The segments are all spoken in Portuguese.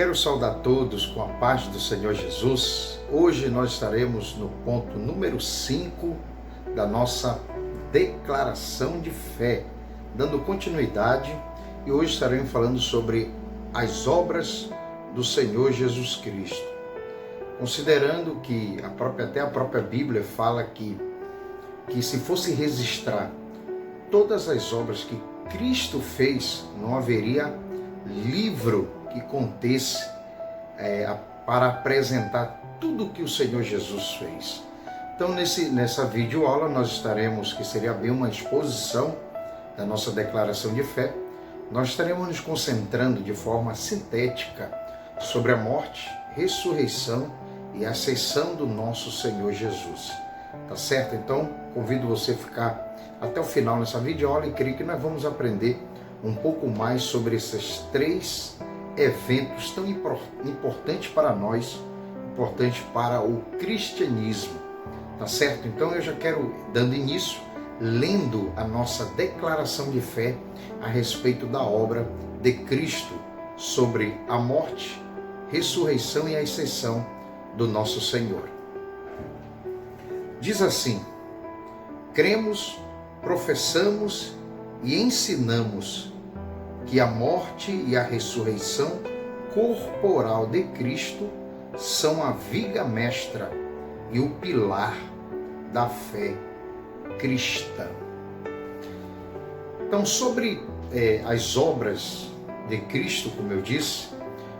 Quero saudar todos com a paz do Senhor Jesus. Hoje nós estaremos no ponto número 5 da nossa declaração de fé, dando continuidade, e hoje estaremos falando sobre as obras do Senhor Jesus Cristo. Considerando que até a própria Bíblia fala que se fosse registrar todas as obras que Cristo fez, não haveria livro que contesse para apresentar tudo o que o Senhor Jesus fez. Então, nessa videoaula, nós estaremos, que seria bem uma exposição da nossa declaração de fé, nós estaremos nos concentrando de forma sintética sobre a morte, ressurreição e ascensão do nosso Senhor Jesus. Tá certo? Então, convido você a ficar até o final nessa videoaula e creio que nós vamos aprender um pouco mais sobre esses três eventos tão importantes para nós, importantes para o cristianismo. Tá certo? Então eu já quero, dando início, lendo a nossa declaração de fé a respeito da obra de Cristo sobre a morte, ressurreição e a ascensão do nosso Senhor. Diz assim: cremos, professamos e ensinamos que a morte e a ressurreição corporal de Cristo são a viga mestra e o pilar da fé cristã. Então, sobre as obras de Cristo, como eu disse,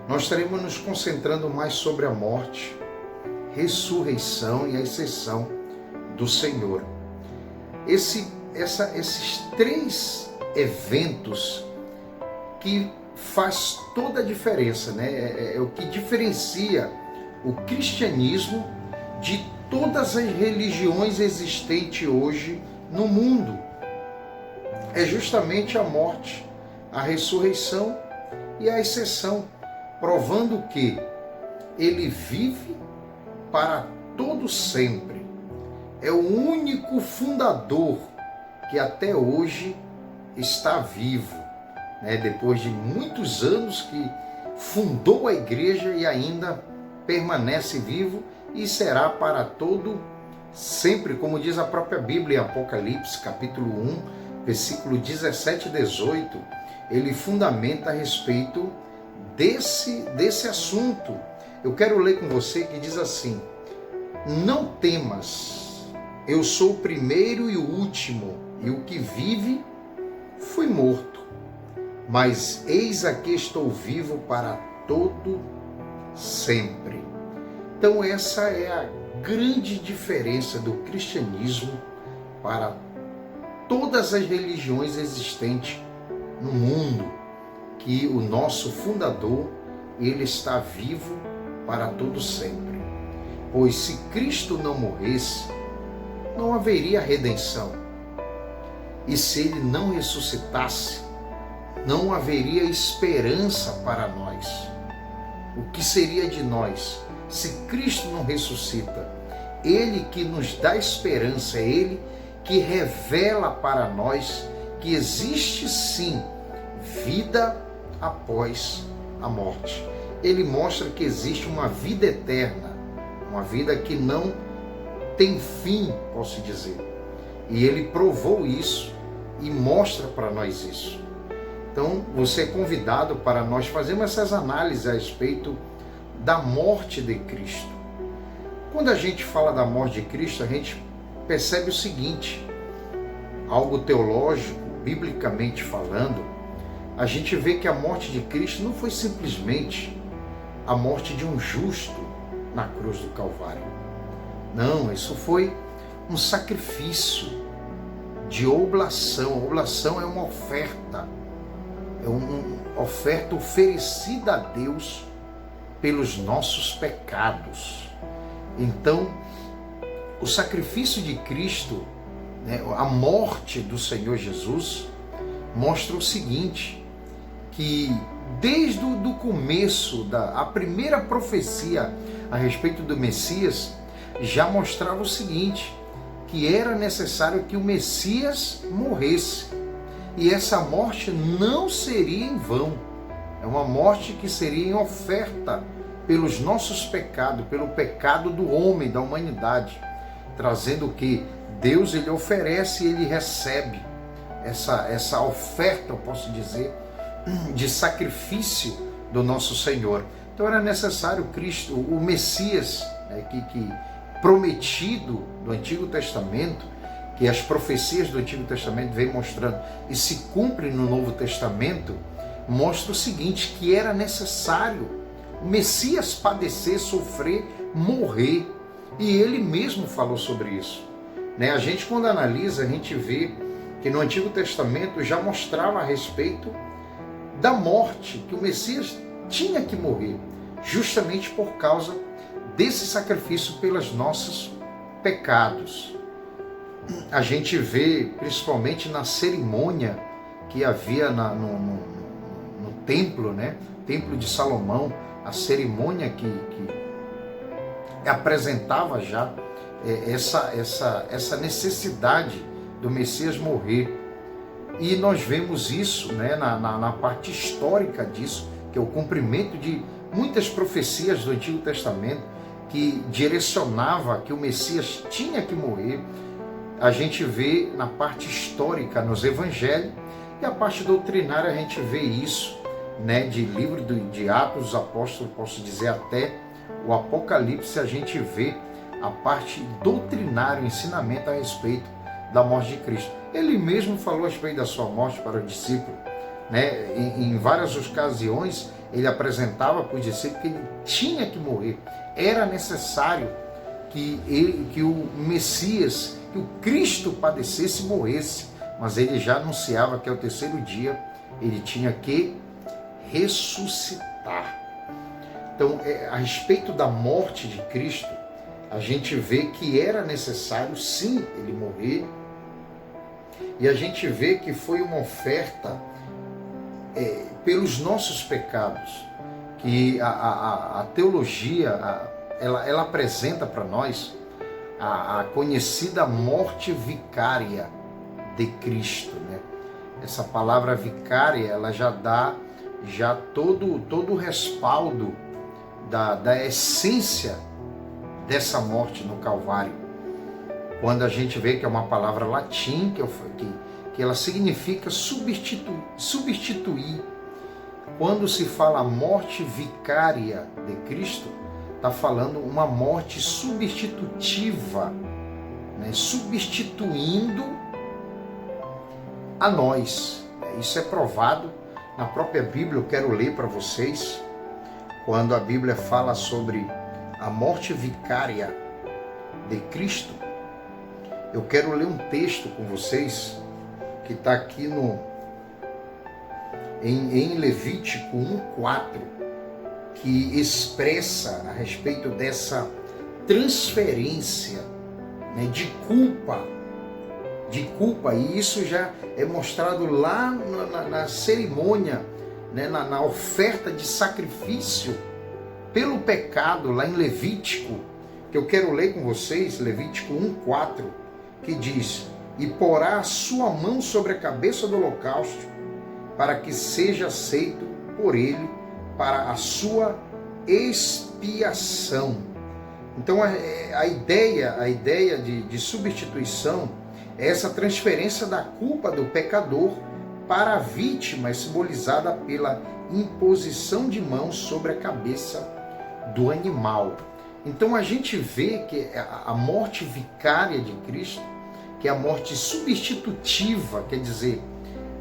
nós estaremos nos concentrando mais sobre a morte, ressurreição e a ascensão do Senhor. Esses três eventos que faz toda a diferença, né? É o que diferencia o cristianismo de todas as religiões existentes hoje no mundo. É justamente a morte, a ressurreição e a ascensão, provando que ele vive para todo sempre. É o único fundador que até hoje está vivo, né? Depois de muitos anos que fundou a igreja e ainda permanece vivo e será para todo sempre, como diz a própria Bíblia em Apocalipse, capítulo 1, versículo 17 e 18, ele fundamenta a respeito desse assunto. Eu quero ler com você que diz assim: não temas, eu sou o primeiro e o último, e o que vive foi morto, mas eis aqui estou vivo para todo sempre. Então essa é a grande diferença do cristianismo para todas as religiões existentes no mundo, que o nosso fundador, ele está vivo para todo sempre. Pois se Cristo não morresse, não haveria redenção. E se ele não ressuscitasse, não haveria esperança para nós. O que seria de nós se Cristo não ressuscita? Ele que nos dá esperança, é Ele que revela para nós que existe sim vida após a morte. Ele mostra que existe uma vida eterna, uma vida que não tem fim, posso dizer. E Ele provou isso e mostra para nós isso. Então, você é convidado para nós fazermos essas análises a respeito da morte de Cristo. Quando a gente fala da morte de Cristo, a gente percebe o seguinte: algo teológico, biblicamente falando, a gente vê que a morte de Cristo não foi simplesmente a morte de um justo na cruz do Calvário. Não, isso foi um sacrifício de oblação. A oblação é uma oferta. É uma oferta oferecida a Deus pelos nossos pecados. Então, o sacrifício de Cristo, né, a morte do Senhor Jesus, mostra o seguinte, que desde o começo, a primeira profecia a respeito do Messias, já mostrava o seguinte, que era necessário que o Messias morresse. E essa morte não seria em vão. É uma morte que seria em oferta pelos nossos pecados, pelo pecado do homem, da humanidade, trazendo o que Deus ele oferece e ele recebe essa oferta, eu posso dizer, de sacrifício do nosso Senhor. Então era necessário Cristo, o Messias, né, que prometido do Antigo Testamento, que as profecias do Antigo Testamento vêm mostrando e se cumprem no Novo Testamento, mostra o seguinte, que era necessário o Messias padecer, sofrer, morrer. E ele mesmo falou sobre isso. A gente, quando analisa, a gente vê que no Antigo Testamento já mostrava a respeito da morte, que o Messias tinha que morrer, justamente por causa desse sacrifício pelos nossos pecados. A gente vê, principalmente na cerimônia que havia no templo, né? Templo de Salomão, a cerimônia que apresentava já essa necessidade do Messias morrer. E nós vemos isso, né, na parte histórica disso, que é o cumprimento de muitas profecias do Antigo Testamento que direcionava que o Messias tinha que morrer. A gente vê na parte histórica nos Evangelhos, e a parte doutrinária a gente vê isso, né, de livro de Atos dos Apóstolos, posso dizer até o Apocalipse, a gente vê a parte doutrinária, o ensinamento a respeito da morte de Cristo. Ele mesmo falou a respeito da sua morte para o discípulo, né? Em várias ocasiões ele apresentava para os discípulos que ele tinha que morrer, era necessário que o Messias, que o Cristo padecesse e morresse, mas ele já anunciava que ao terceiro dia ele tinha que ressuscitar. Então, a respeito da morte de Cristo, a gente vê que era necessário sim ele morrer, e a gente vê que foi uma oferta pelos nossos pecados, que a teologia ela apresenta para nós a conhecida morte vicária de Cristo, né? Essa palavra vicária, ela já dá todo o respaldo da essência dessa morte no Calvário. Quando a gente vê que é uma palavra latim, que ela significa substituir. Quando se fala morte vicária de Cristo, está falando uma morte substitutiva, né? Substituindo a nós. Isso é provado na própria Bíblia. Eu quero ler para vocês, quando a Bíblia fala sobre a morte vicária de Cristo. Eu quero ler um texto com vocês, que está aqui em Levítico 1:4, que expressa a respeito dessa transferência, né, de culpa, e isso já é mostrado lá na cerimônia, né, na oferta de sacrifício pelo pecado, lá em Levítico, que eu quero ler com vocês, Levítico 1:4, que diz: e porá a sua mão sobre a cabeça do holocausto, para que seja aceito por ele para a sua expiação. Então a ideia de substituição é essa transferência da culpa do pecador para a vítima, simbolizada pela imposição de mãos sobre a cabeça do animal. Então a gente vê que a morte vicária de Cristo, que é a morte substitutiva, quer dizer,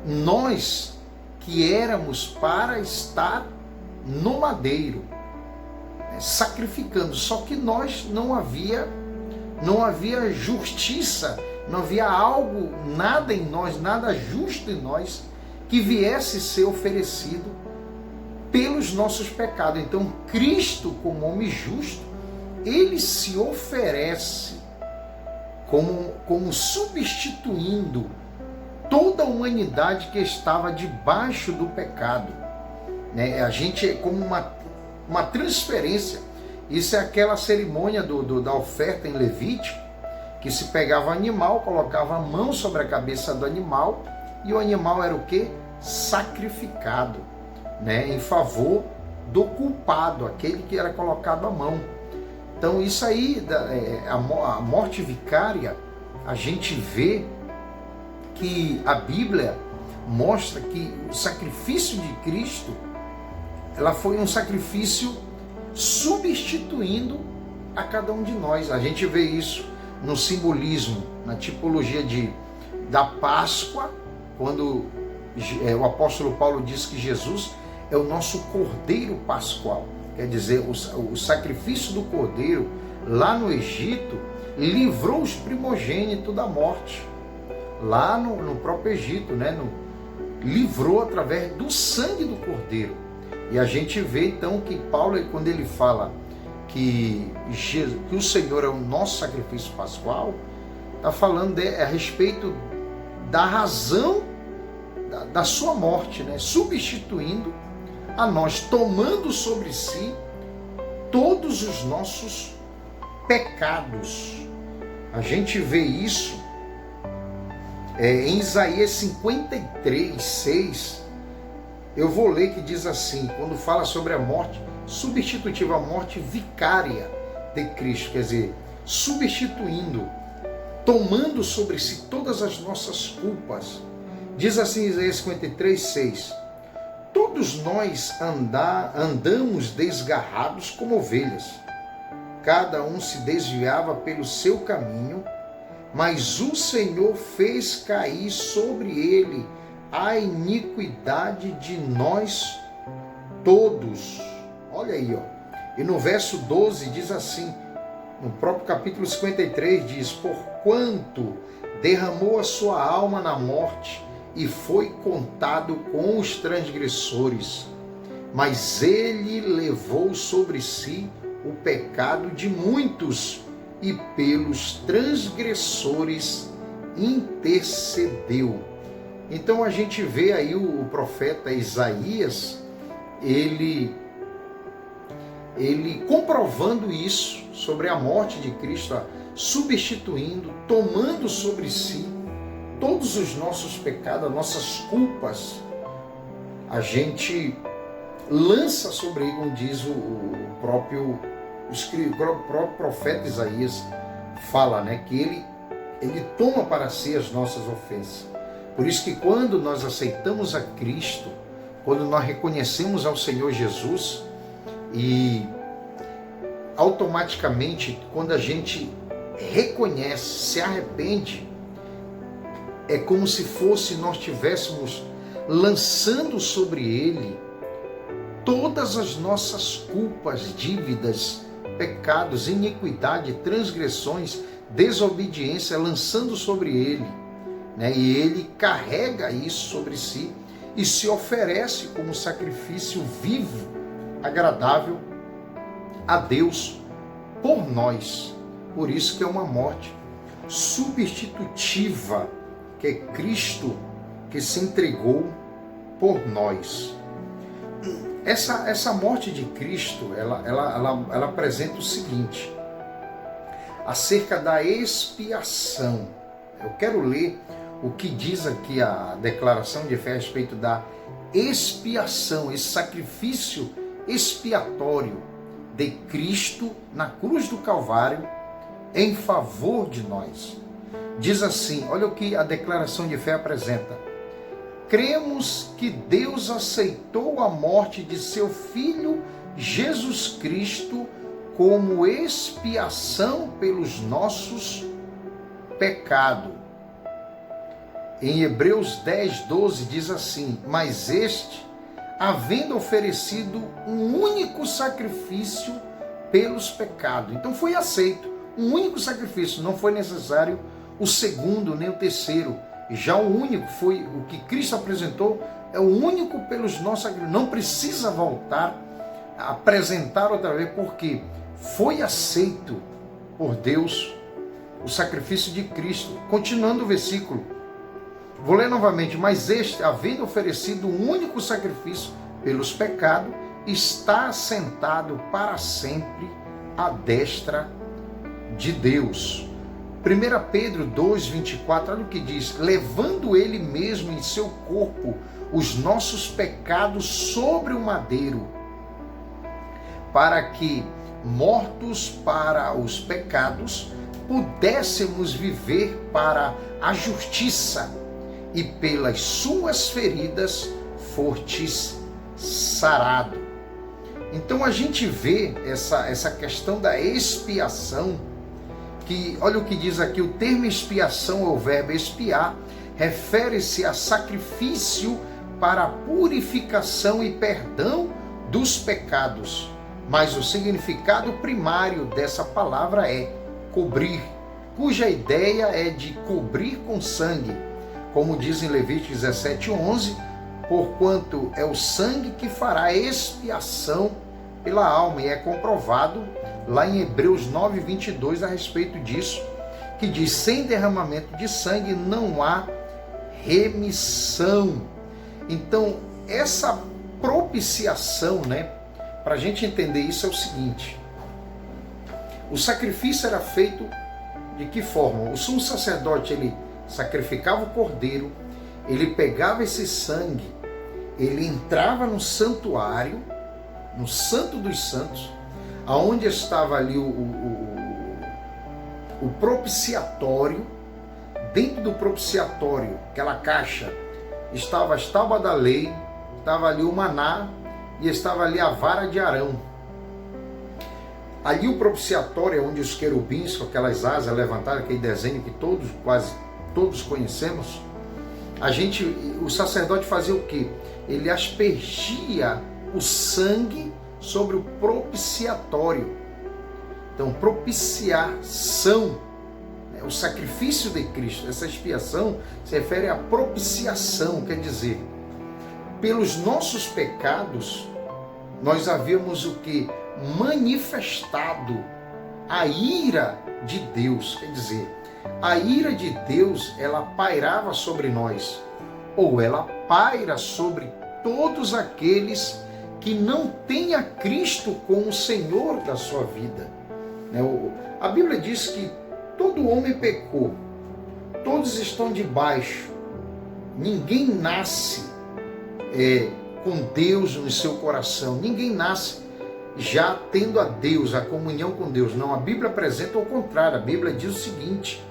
nós que éramos para estar no madeiro, né, sacrificando, só que nós não havia justiça, não havia algo, nada em nós, nada justo em nós, que viesse ser oferecido pelos nossos pecados. Então Cristo, como homem justo, ele se oferece como substituindo toda a humanidade que estava debaixo do pecado, né? A gente é como uma transferência. Isso é aquela cerimônia da oferta em Levítico, que se pegava o animal, colocava a mão sobre a cabeça do animal, e o animal era o quê? Sacrificado. né, em favor do culpado, aquele que era colocado à mão. Então isso aí, a morte vicária, a gente vê que a Bíblia mostra que o sacrifício de Cristo, ela foi um sacrifício substituindo a cada um de nós. A gente vê isso no simbolismo, na tipologia da Páscoa, quando o apóstolo Paulo diz que Jesus é o nosso Cordeiro Pascual. Quer dizer, o sacrifício do Cordeiro lá no Egito livrou os primogênitos da morte. Lá no próprio Egito, né? Livrou através do sangue do Cordeiro. E a gente vê então que Paulo, quando ele fala que o Senhor é o nosso sacrifício pascual, está falando a respeito da razão da sua morte, né? Substituindo a nós, tomando sobre si todos os nossos pecados. A gente vê isso em Isaías 53, 6. Eu vou ler, que diz assim, quando fala sobre a morte substitutiva, a morte vicária de Cristo, quer dizer, substituindo, tomando sobre si todas as nossas culpas. Diz assim Isaías 53, 6. Todos nós andamos desgarrados como ovelhas. Cada um se desviava pelo seu caminho, mas o Senhor fez cair sobre ele a iniquidade de nós todos. Olha aí, ó. E no verso 12 diz assim, no próprio capítulo 53 diz: porquanto derramou a sua alma na morte e foi contado com os transgressores, mas ele levou sobre si o pecado de muitos e pelos transgressores intercedeu. Então a gente vê aí o profeta Isaías, ele comprovando isso sobre a morte de Cristo, substituindo, tomando sobre si todos os nossos pecados, as nossas culpas. A gente lança sobre ele, como diz o próprio profeta Isaías, fala, né, que ele toma para si as nossas ofensas. Por isso que quando nós aceitamos a Cristo, quando nós reconhecemos ao Senhor Jesus, e automaticamente, quando a gente reconhece, se arrepende, é como se fosse nós estivéssemos lançando sobre ele todas as nossas culpas, dívidas, pecados, iniquidade, transgressões, desobediência, lançando sobre ele, né? E ele carrega isso sobre si e se oferece como sacrifício vivo, agradável a Deus por nós. Por isso que é uma morte substitutiva, que é Cristo que se entregou por nós. Essa morte de Cristo, ela apresenta o seguinte, acerca da expiação. Eu quero ler o que diz aqui a declaração de fé a respeito da expiação, esse sacrifício expiatório de Cristo na cruz do Calvário em favor de nós. Diz assim, olha o que a declaração de fé apresenta: cremos que Deus aceitou a morte de seu Filho Jesus Cristo como expiação pelos nossos pecados. Em Hebreus 10, 12 diz assim: mas este, havendo oferecido um único sacrifício pelos pecados. Então foi aceito um único sacrifício, não foi necessário o segundo nem o terceiro. Já o único foi o que Cristo apresentou, é o único pelos nossos sacrifícios. Não precisa voltar a apresentar outra vez, porque foi aceito por Deus o sacrifício de Cristo. Continuando o versículo, vou ler novamente: mas este, havendo oferecido um único sacrifício pelos pecados, está assentado para sempre à destra de Deus. 1 Pedro 2, 24, olha o que diz: levando ele mesmo em seu corpo os nossos pecados sobre o madeiro, para que, mortos para os pecados, pudéssemos viver para a justiça, e pelas suas feridas fostes sarado. Então a gente vê essa questão da expiação, que olha o que diz aqui, o termo expiação, ou o verbo expiar, refere-se a sacrifício para a purificação e perdão dos pecados. Mas o significado primário dessa palavra é cobrir, cuja ideia é de cobrir com sangue, como diz em Levítico 17:11, porquanto é o sangue que fará expiação pela alma, e é comprovado lá em Hebreus 9:22 a respeito disso, que diz: sem derramamento de sangue não há remissão. Então, essa propiciação, para a gente entender isso é o seguinte: o sacrifício era feito de que forma? O sumo sacerdote, ele sacrificava o cordeiro, ele pegava esse sangue, ele entrava no santuário, no Santo dos Santos, aonde estava ali o propiciatório. Dentro do propiciatório, aquela caixa, estava as tábuas da lei, estava ali o maná e estava ali a vara de Arão. Ali o propiciatório é onde os querubins com aquelas asas levantadas, aquele desenho que quase todos conhecemos. O sacerdote fazia o quê? Ele aspergia o sangue sobre o propiciatório. Então, propiciação, o sacrifício de Cristo, essa expiação se refere à propiciação, quer dizer, pelos nossos pecados, nós havíamos o que? Manifestado a ira de Deus, quer dizer, a ira de Deus, ela pairava sobre nós, ou ela paira sobre todos aqueles que não têm a Cristo como Senhor da sua vida. A Bíblia diz que todo homem pecou, todos estão debaixo, ninguém nasce com Deus no seu coração, ninguém nasce já tendo a Deus, a comunhão com Deus. Não, a Bíblia apresenta o contrário. A Bíblia diz o seguinte,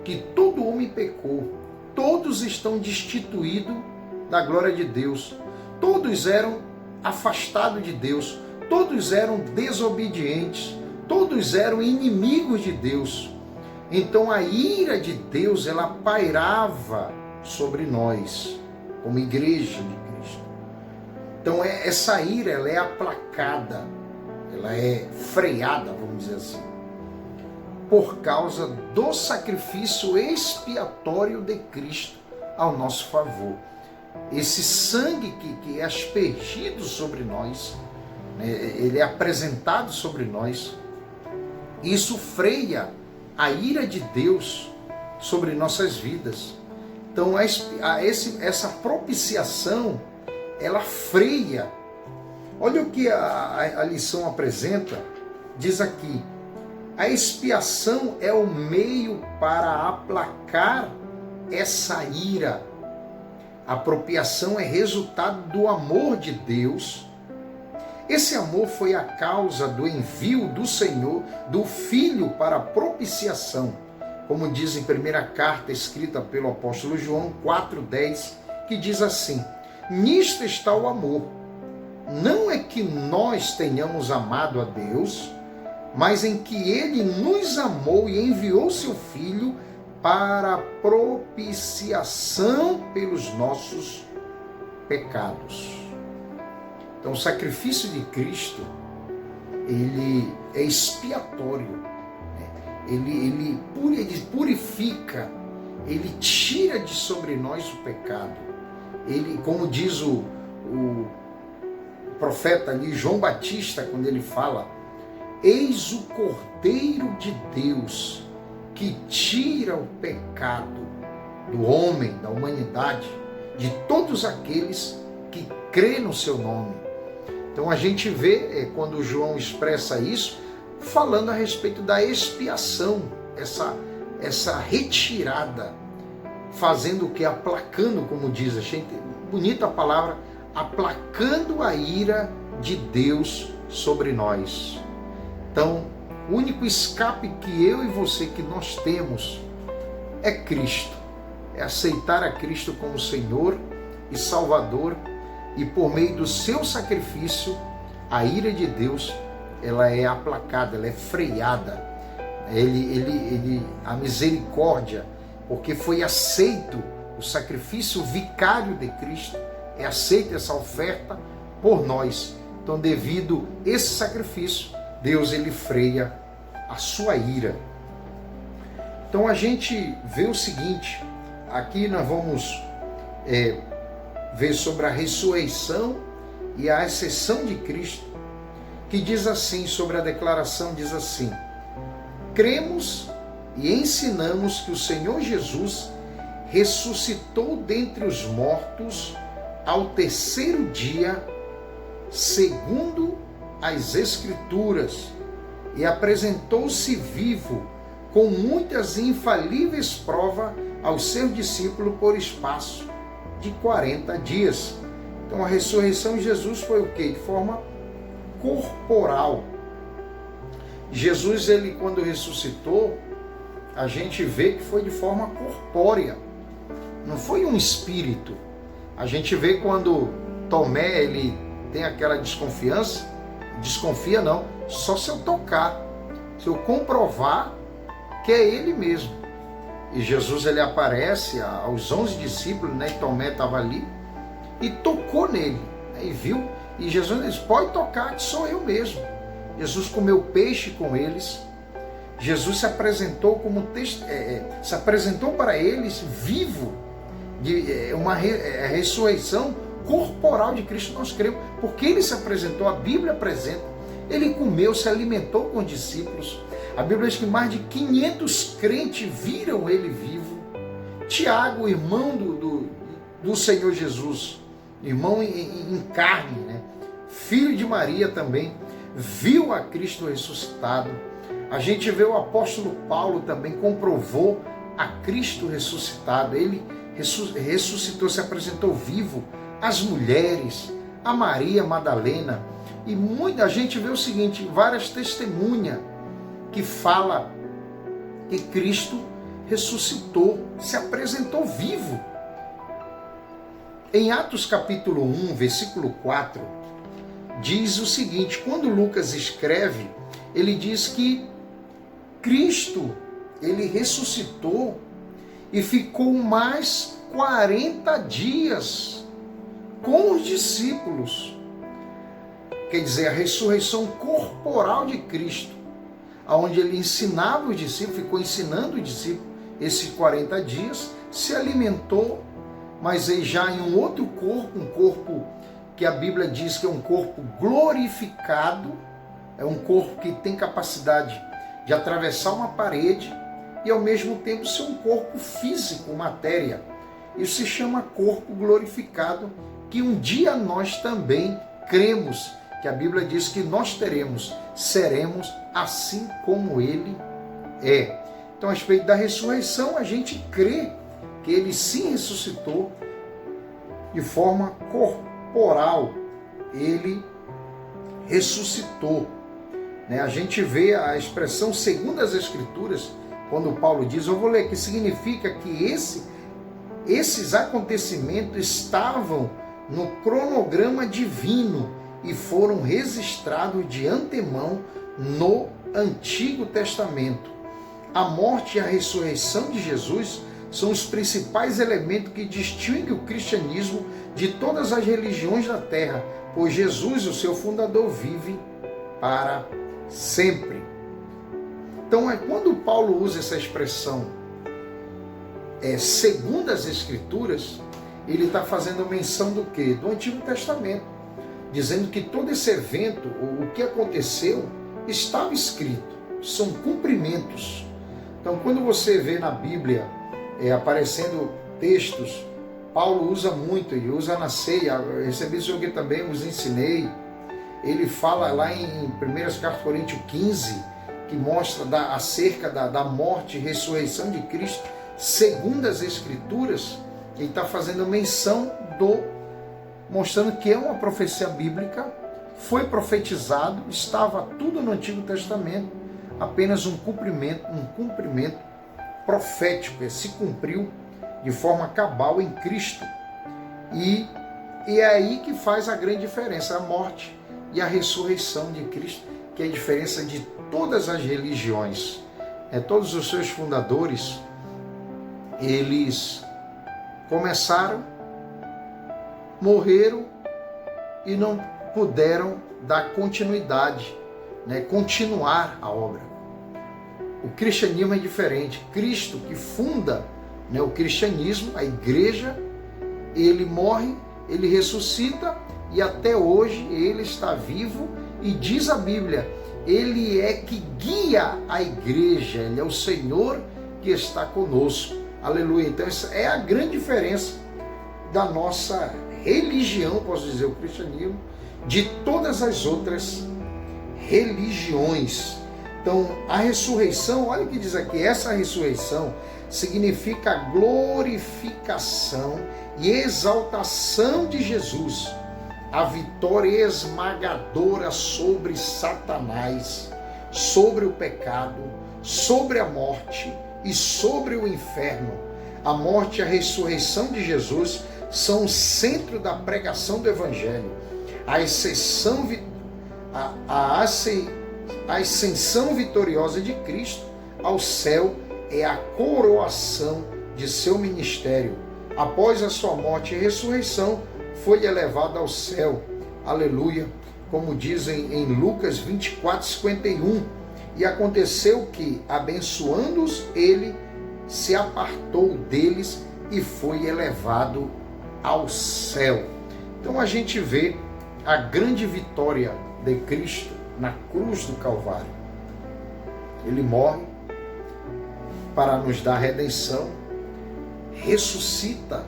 que todo homem pecou, todos estão destituídos da glória de Deus, todos eram afastados de Deus, todos eram desobedientes, todos eram inimigos de Deus. Então a ira de Deus, ela pairava sobre nós, como igreja de Cristo. Então essa ira, ela é aplacada, ela é freada, vamos dizer assim, por causa do sacrifício expiatório de Cristo ao nosso favor. Esse sangue que é aspergido sobre nós, ele é apresentado sobre nós, isso freia a ira de Deus sobre nossas vidas. Então essa propiciação, ela freia. Olha o que a lição apresenta, diz aqui: a expiação é o meio para aplacar essa ira. A propiciação é resultado do amor de Deus. Esse amor foi a causa do envio do Senhor, do Filho para a propiciação, como diz em primeira carta escrita pelo apóstolo João 4,10, que diz assim: nisto está o amor, não é que nós tenhamos amado a Deus, mas em que Ele nos amou e enviou seu Filho para a propiciação pelos nossos pecados. Então o sacrifício de Cristo, ele é expiatório, ele purifica, ele tira de sobre nós o pecado. Ele, como diz o profeta ali, João Batista, quando ele fala: eis o Cordeiro de Deus que tira o pecado do homem, da humanidade, de todos aqueles que crê no seu nome. Então a gente vê, quando João expressa isso, falando a respeito da expiação, essa retirada, fazendo o que? Aplacando, como diz, a gente bonita a palavra, aplacando a ira de Deus sobre nós. Então, o único escape que eu e você, que nós temos, é Cristo. É aceitar a Cristo como Senhor e Salvador, e por meio do seu sacrifício, a ira de Deus, ela é aplacada, ela é freada. A misericórdia, porque foi aceito o sacrifício vicário de Cristo, é aceita essa oferta por nós. Então, devido a esse sacrifício, Deus ele freia a sua ira. Então a gente vê o seguinte, aqui nós vamos ver sobre a ressurreição e a ascensão de Cristo, que diz assim, sobre a declaração, diz assim: cremos e ensinamos que o Senhor Jesus ressuscitou dentre os mortos ao terceiro dia, segundo as Escrituras, e apresentou-se vivo com muitas e infalíveis provas aos seus discípulos por espaço de 40 dias. Então a ressurreição de Jesus foi o quê? De forma corporal. Jesus, ele quando ressuscitou, a gente vê que foi de forma corpórea, não foi um espírito. A gente vê quando Tomé, ele tem aquela desconfiança, desconfia não, só se eu tocar, se eu comprovar que é ele mesmo. E Jesus, ele aparece aos 11 discípulos, né? Tomé estava ali e tocou nele, né? E viu, e Jesus disse: pode tocar, que sou eu mesmo. Jesus comeu peixe com eles. Jesus se apresentou se apresentou para eles vivo, uma ressurreição corporal de Cristo. Nós cremos, porque ele se apresentou, a Bíblia apresenta, ele comeu, se alimentou com os discípulos. A Bíblia diz que mais de 500 crentes viram ele vivo. Tiago, irmão do Senhor Jesus, irmão em carne, né? Filho de Maria também, viu a Cristo ressuscitado. A gente vê o apóstolo Paulo também, comprovou a Cristo ressuscitado. Ele ressuscitou, se apresentou vivo às mulheres, a Maria Madalena. E muita gente vê o seguinte, várias testemunhas que fala que Cristo ressuscitou, se apresentou vivo. Em Atos capítulo 1, versículo 4, diz o seguinte, quando Lucas escreve, ele diz que Cristo, ele ressuscitou e ficou mais 40 dias com os discípulos. Quer dizer, a ressurreição corporal de Cristo, onde ele ensinava os discípulos, ficou ensinando os discípulos esses 40 dias, se alimentou, mas aí já em um outro corpo, um corpo que a Bíblia diz que é um corpo glorificado, é um corpo que tem capacidade de atravessar uma parede e ao mesmo tempo ser um corpo físico, matéria. Isso se chama corpo glorificado, que um dia nós também cremos, que a Bíblia diz que nós seremos assim como ele é. Então, a respeito da ressurreição, a gente crê que ele sim ressuscitou de forma corporal. Ele ressuscitou. A gente vê a expressão segundo as Escrituras, quando Paulo diz, eu vou ler, que significa que esses acontecimentos estavam no cronograma divino e foram registrados de antemão no Antigo Testamento. A morte e a ressurreição de Jesus são os principais elementos que distinguem o cristianismo de todas as religiões da terra, pois Jesus, o seu fundador, vive para sempre. Então, quando Paulo usa essa expressão segundo as Escrituras, ele está fazendo menção do quê? Do Antigo Testamento, dizendo que todo esse evento, o que aconteceu, estava escrito, são cumprimentos. Então, quando você vê na Bíblia aparecendo textos, Paulo usa muito, ele usa na ceia, eu recebi isso aqui também, os ensinei. Ele fala lá em 1 Coríntios 15, que mostra acerca da morte e ressurreição de Cristo, segundo as Escrituras. Ele está fazendo menção do mostrando que é uma profecia bíblica, foi profetizado, estava tudo no Antigo Testamento, apenas um cumprimento profético, se cumpriu de forma cabal em Cristo. E é aí que faz a grande diferença, a morte e a ressurreição de Cristo, que é a diferença de todas as religiões. Todos os seus fundadores, eles começaram, morreram e não puderam dar continuidade, continuar a obra. O cristianismo é diferente. Cristo, que funda o cristianismo, a igreja, ele morre, ele ressuscita e até hoje ele está vivo e diz a Bíblia, ele é que guia a igreja, ele é o Senhor que está conosco. Aleluia. Então essa é a grande diferença da nossa religião, posso dizer, o cristianismo, de todas as outras religiões. Então, a ressurreição, olha o que diz aqui, essa ressurreição significa glorificação e exaltação de Jesus, a vitória esmagadora sobre Satanás, sobre o pecado, sobre a morte e sobre o inferno. A morte e a ressurreição de Jesus são o centro da pregação do Evangelho. A ascensão vitoriosa de Cristo ao céu é a coroação de seu ministério. Após a sua morte e ressurreição, foi elevado ao céu. Aleluia. Como dizem em Lucas 24:51. E aconteceu que, abençoando-os, ele se apartou deles e foi elevado ao céu. Então a gente vê a grande vitória de Cristo na cruz do Calvário. Ele morre para nos dar redenção, ressuscita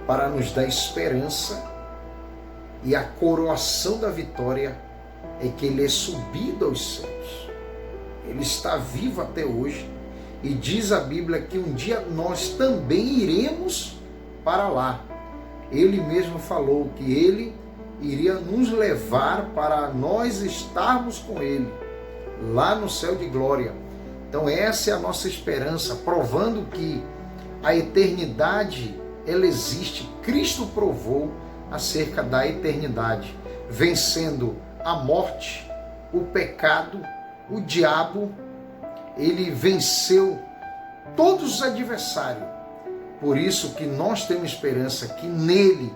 para nos dar esperança, e a coroação da vitória é que ele é subido aos céus. Ele está vivo até hoje e diz a Bíblia que um dia nós também iremos para lá. Ele mesmo falou que ele iria nos levar para nós estarmos com ele lá no céu de glória. Então essa é a nossa esperança, provando que a eternidade ela existe. Cristo provou acerca da eternidade, vencendo a morte, o pecado, o diabo. Ele venceu todos os adversários. Por isso que nós temos esperança que nele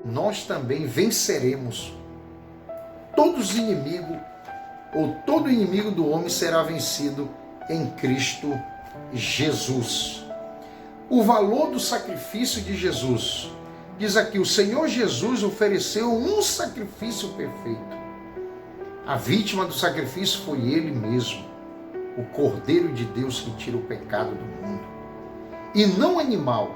nós também venceremos. Todos os inimigos, ou todo inimigo do homem será vencido em Cristo Jesus. O valor do sacrifício de Jesus. Diz aqui, o Senhor Jesus ofereceu um sacrifício perfeito. A vítima do sacrifício foi ele mesmo, o Cordeiro de Deus que tira o pecado do mundo. E não animal,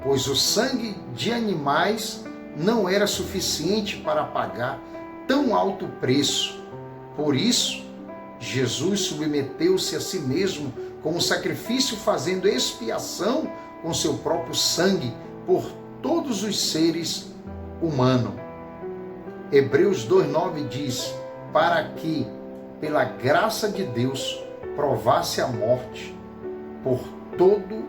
pois o sangue de animais não era suficiente para pagar tão alto preço. Por isso, Jesus submeteu-se a si mesmo como sacrifício, fazendo expiação com seu próprio sangue por todos os seres humanos. Hebreus 2:9 diz, para que, pela graça de Deus, provasse a morte por todo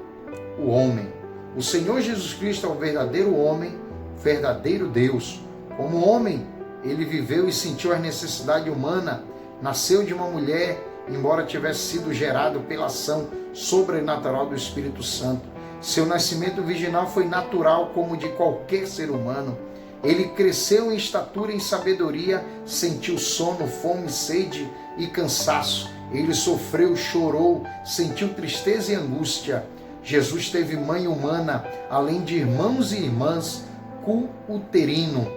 o homem. O Senhor Jesus Cristo é o verdadeiro homem, verdadeiro Deus. Como homem, ele viveu e sentiu a necessidade humana, nasceu de uma mulher, embora tivesse sido gerado pela ação sobrenatural do Espírito Santo. Seu nascimento virginal foi natural como o de qualquer ser humano. Ele cresceu em estatura e em sabedoria, sentiu sono, fome, sede e cansaço. Ele sofreu, chorou, sentiu tristeza e angústia. Jesus teve mãe humana, além de irmãos e irmãs co-uterino,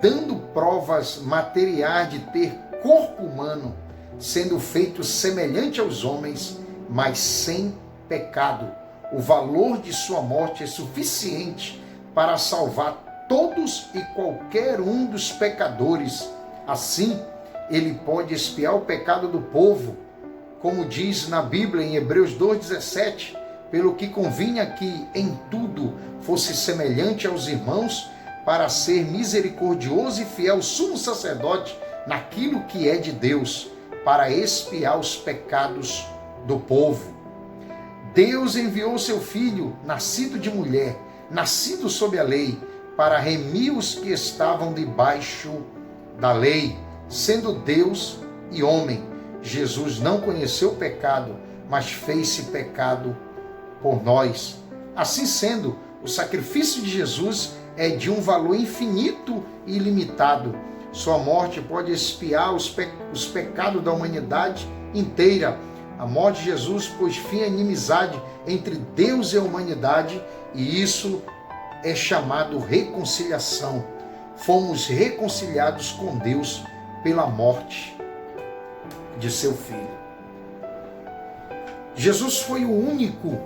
dando provas materiais de ter corpo humano, sendo feito semelhante aos homens, mas sem pecado. O valor de sua morte é suficiente para salvar todos e qualquer um dos pecadores. Assim, ele pode expiar o pecado do povo, como diz na Bíblia em Hebreus 2:17, pelo que convinha que em tudo fosse semelhante aos irmãos, para ser misericordioso e fiel sumo sacerdote naquilo que é de Deus, para expiar os pecados do povo. Deus enviou seu Filho, nascido de mulher, nascido sob a lei, para remir os que estavam debaixo da lei, sendo Deus e homem. Jesus não conheceu o pecado, mas fez-se pecado por nós. Assim sendo, o sacrifício de Jesus é de um valor infinito e ilimitado. Sua morte pode expiar os pecados da humanidade inteira. A morte de Jesus pôs fim à inimizade entre Deus e a humanidade, e isso é chamado reconciliação. Fomos reconciliados com Deus pela morte de seu Filho. Jesus foi o único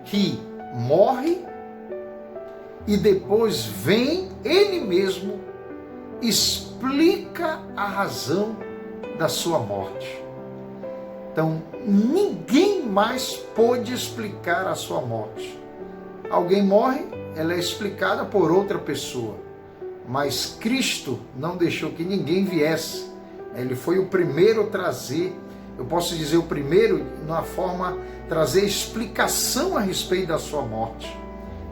que morre e depois vem ele mesmo, explica a razão da sua morte. Então, ninguém mais pôde explicar a sua morte. Alguém morre, ela é explicada por outra pessoa. Mas Cristo não deixou que ninguém viesse. Ele foi o primeiro a trazer, eu posso dizer o primeiro, numa forma, trazer explicação a respeito da sua morte.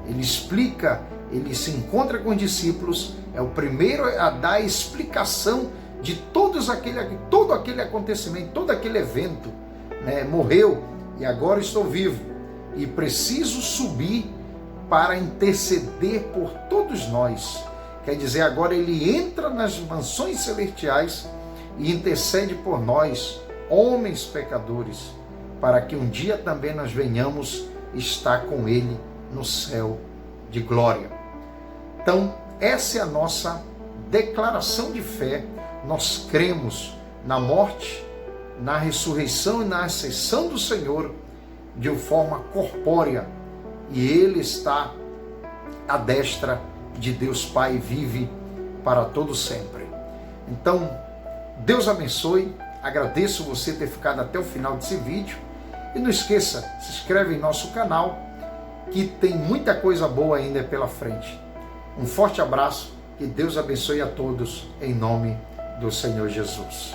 Ele explica, ele se encontra com os discípulos, é o primeiro a dar a explicação de todo aquele acontecimento, todo aquele evento. Morreu e agora estou vivo e preciso subir para interceder por todos nós. Quer dizer, agora ele entra nas mansões celestiais e intercede por nós, homens pecadores, para que um dia também nós venhamos estar com ele no céu de glória. Então, essa é a nossa declaração de fé. Nós cremos na morte, na ressurreição e na ascensão do Senhor de forma corpórea, e ele está à destra de Deus Pai, vive para todo sempre. Então, Deus abençoe. Agradeço você ter ficado até o final desse vídeo. E não esqueça, se inscreve em nosso canal, que tem muita coisa boa ainda pela frente. Um forte abraço, que Deus abençoe a todos, em nome do Senhor Jesus.